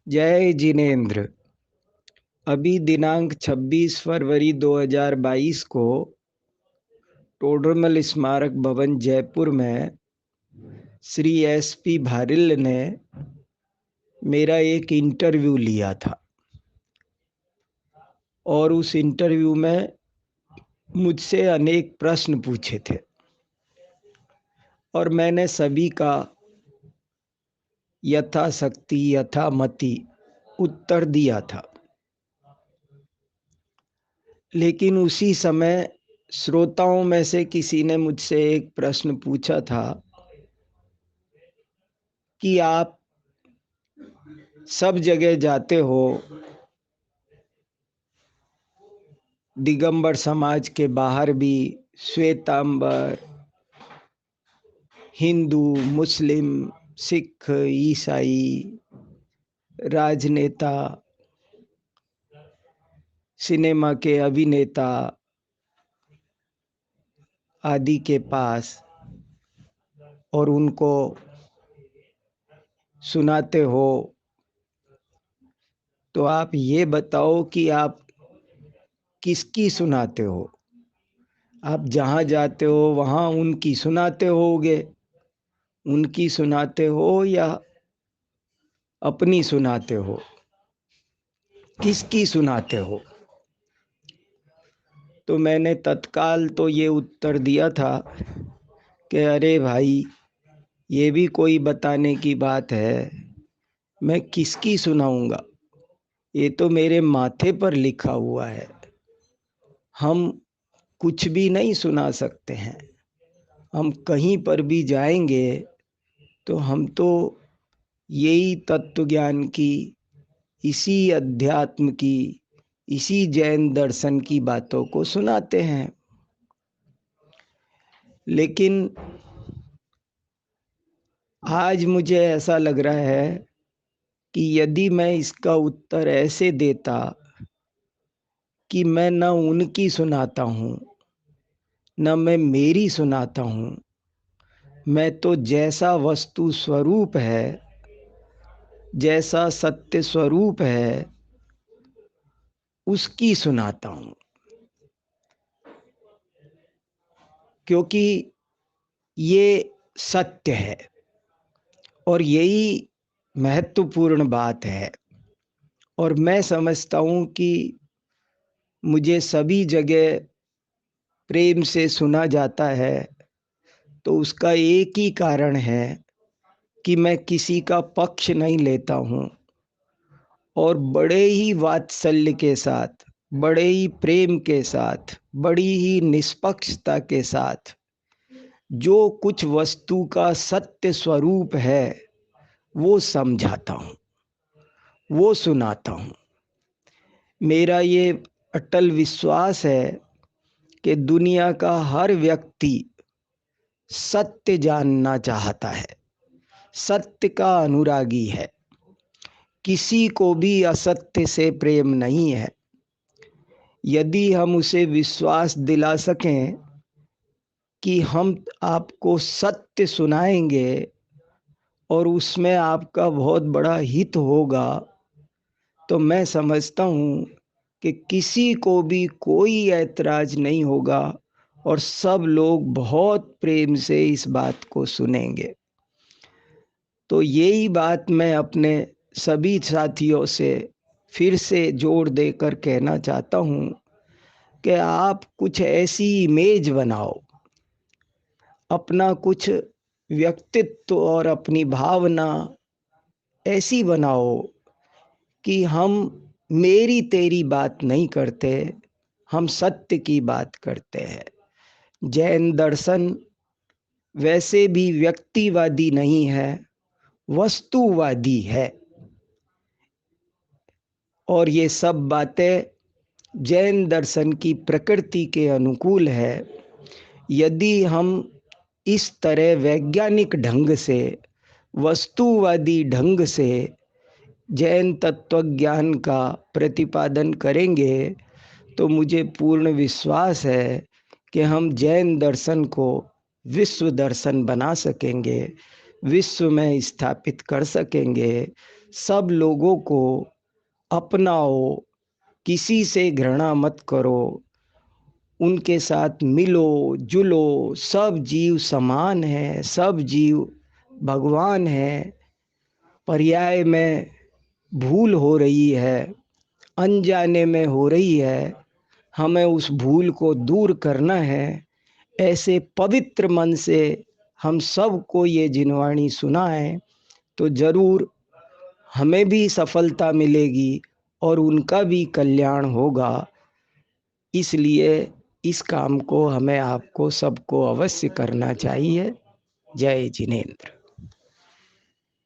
जय जिनेन्द्र। अभी दिनांक 26 फरवरी 2022 को टोडरमल स्मारक भवन जयपुर में श्री SP भारिल ने मेरा एक इंटरव्यू लिया था और उस इंटरव्यू में मुझसे अनेक प्रश्न पूछे थे और मैंने सभी का यथाशक्ति यथामति उत्तर दिया था। लेकिन उसी समय श्रोताओं में से किसी ने मुझसे एक प्रश्न पूछा था कि आप सब जगह जाते हो, दिगंबर समाज के बाहर भी, श्वेतांबर, हिंदू, मुस्लिम, सिख, ईसाई, राजनेता, सिनेमा के अभिनेता आदि के पास, और उनको सुनाते हो, तो आप ये बताओ कि आप किसकी सुनाते हो। आप जहाँ जाते हो वहाँ उनकी सुनाते होगे, उनकी सुनाते हो या अपनी सुनाते हो, किसकी सुनाते हो। तो मैंने तत्काल तो ये उत्तर दिया था कि अरे भाई, ये भी कोई बताने की बात है, मैं किसकी सुनाऊंगा, ये तो मेरे माथे पर लिखा हुआ है, हम कुछ भी नहीं सुना सकते हैं। हम कहीं पर भी जाएंगे तो हम तो यही तत्व ज्ञान की, इसी अध्यात्म की, इसी जैन दर्शन की बातों को सुनाते हैं। लेकिन आज मुझे ऐसा लग रहा है कि यदि मैं इसका उत्तर ऐसे देता कि मैं न उनकी सुनाता हूँ न मैं मेरी सुनाता हूँ, मैं तो जैसा वस्तु स्वरूप है, जैसा सत्य स्वरूप है, उसकी सुनाता हूँ। क्योंकि ये सत्य है और यही महत्वपूर्ण बात है। और मैं समझता हूँ कि मुझे सभी जगह प्रेम से सुना जाता है, तो उसका एक ही कारण है कि मैं किसी का पक्ष नहीं लेता हूँ और बड़े ही वात्सल्य के साथ, बड़े ही प्रेम के साथ, बड़ी ही निष्पक्षता के साथ जो कुछ वस्तु का सत्य स्वरूप है वो समझाता हूँ, वो सुनाता हूँ। मेरा ये अटल विश्वास है कि दुनिया का हर व्यक्ति सत्य जानना चाहता है, सत्य का अनुरागी है। किसी को भी असत्य से प्रेम नहीं है। यदि हम उसे विश्वास दिला सकें कि हम आपको सत्य सुनाएंगे और उसमें आपका बहुत बड़ा हित होगा, तो मैं समझता हूँ कि किसी को भी कोई ऐतराज नहीं होगा और सब लोग बहुत प्रेम से इस बात को सुनेंगे। तो यही बात मैं अपने सभी साथियों से फिर से जोर देकर कहना चाहता हूँ कि आप कुछ ऐसी इमेज बनाओ, अपना कुछ व्यक्तित्व और अपनी भावना ऐसी बनाओ कि हम मेरी तेरी बात नहीं करते, हम सत्य की बात करते हैं। जैन दर्शन वैसे भी व्यक्तिवादी नहीं है, वस्तुवादी है। और ये सब बातें जैन दर्शन की प्रकृति के अनुकूल है। यदि हम इस तरह वैज्ञानिक ढंग से, वस्तुवादी ढंग से जैन तत्वज्ञान का प्रतिपादन करेंगे तो मुझे पूर्ण विश्वास है कि हम जैन दर्शन को विश्व दर्शन बना सकेंगे, विश्व में स्थापित कर सकेंगे। सब लोगों को अपनाओ, किसी से घृणा मत करो, उनके साथ मिलो जुलो। सब जीव समान है, सब जीव भगवान है। पर्याय में भूल हो रही है, अनजाने में हो रही है, हमें उस भूल को दूर करना है। ऐसे पवित्र मन से हम सबको ये जिनवाणी सुनाएं तो जरूर हमें भी सफलता मिलेगी और उनका भी कल्याण होगा। इसलिए इस काम को हमें आपको सबको अवश्य करना चाहिए। जय जिनेंद्र।